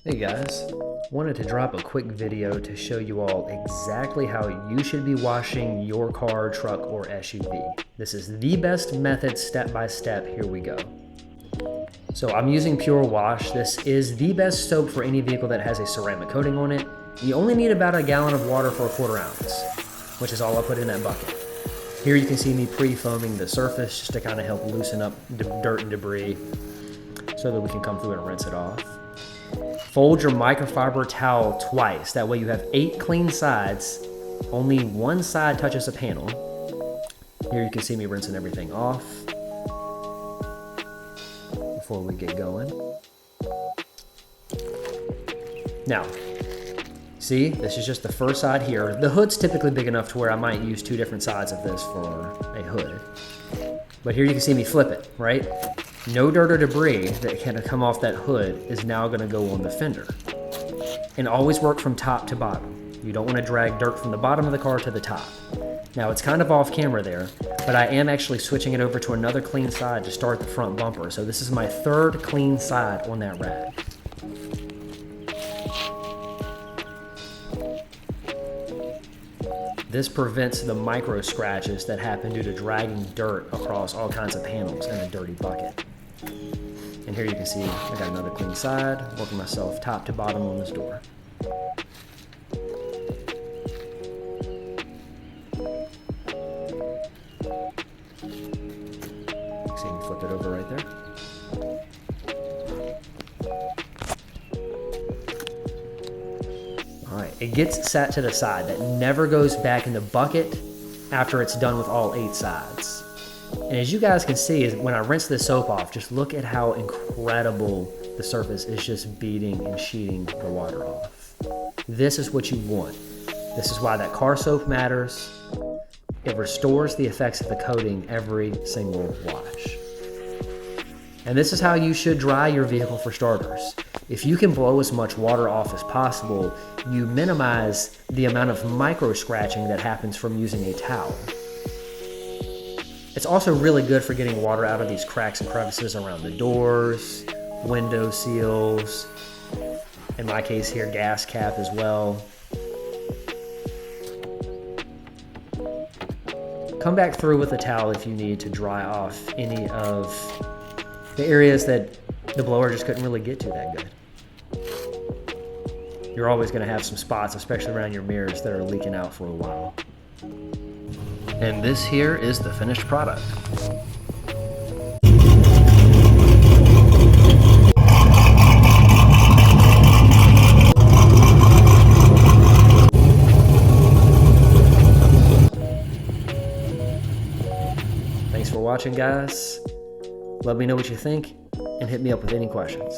Hey guys, wanted to drop a quick video to show you all exactly how you should be washing your car, truck, or SUV. This is the best method step by step. Here we go. So I'm using Pure Wash. This is the best soap for any vehicle that has a ceramic coating on it. You only need about a gallon of water for a quarter ounce, which is all I put in that bucket. Here you can see me pre-foaming the surface just to kind of help loosen up the dirt and debris so that we can come through and rinse it off. Fold your microfiber towel twice. That way you have 8 clean sides. Only one side touches a panel. Here you can see me rinsing everything off before we get going. Now, see, this is just the first side here. The hood's typically big enough to where I might use 2 different sides of this for a hood. But here you can see me flip it, right? No dirt or debris that can come off that hood is now gonna go on the fender. And always work from top to bottom. You don't wanna drag dirt from the bottom of the car to the top. Now it's kind of off camera there, but I am actually switching it over to another clean side to start the front bumper. So this is my 3rd clean side on that rag. This prevents the micro scratches that happen due to dragging dirt across all kinds of panels in a dirty bucket. And here you can see I got another clean side, working myself top to bottom on this door. See me flip it over right there. All right, it gets sat to the side. That never goes back in the bucket after it's done with all 8 sides. And as you guys can see, is when I rinse this soap off, just look at how incredible the surface is just beating and sheeting the water off. This is what you want. This is why that car soap matters. It restores the effects of the coating every single wash. And this is how you should dry your vehicle for starters. If you can blow as much water off as possible, you minimize the amount of micro scratching that happens from using a towel. It's also really good for getting water out of these cracks and crevices around the doors, window seals, in my case here, gas cap as well. Come back through with a towel if you need to dry off any of the areas that the blower just couldn't really get to that good. You're always going to have some spots, especially around your mirrors, that are leaking out for a while. And this here is the finished product. Thanks for watching, guys. Let me know what you think and hit me up with any questions.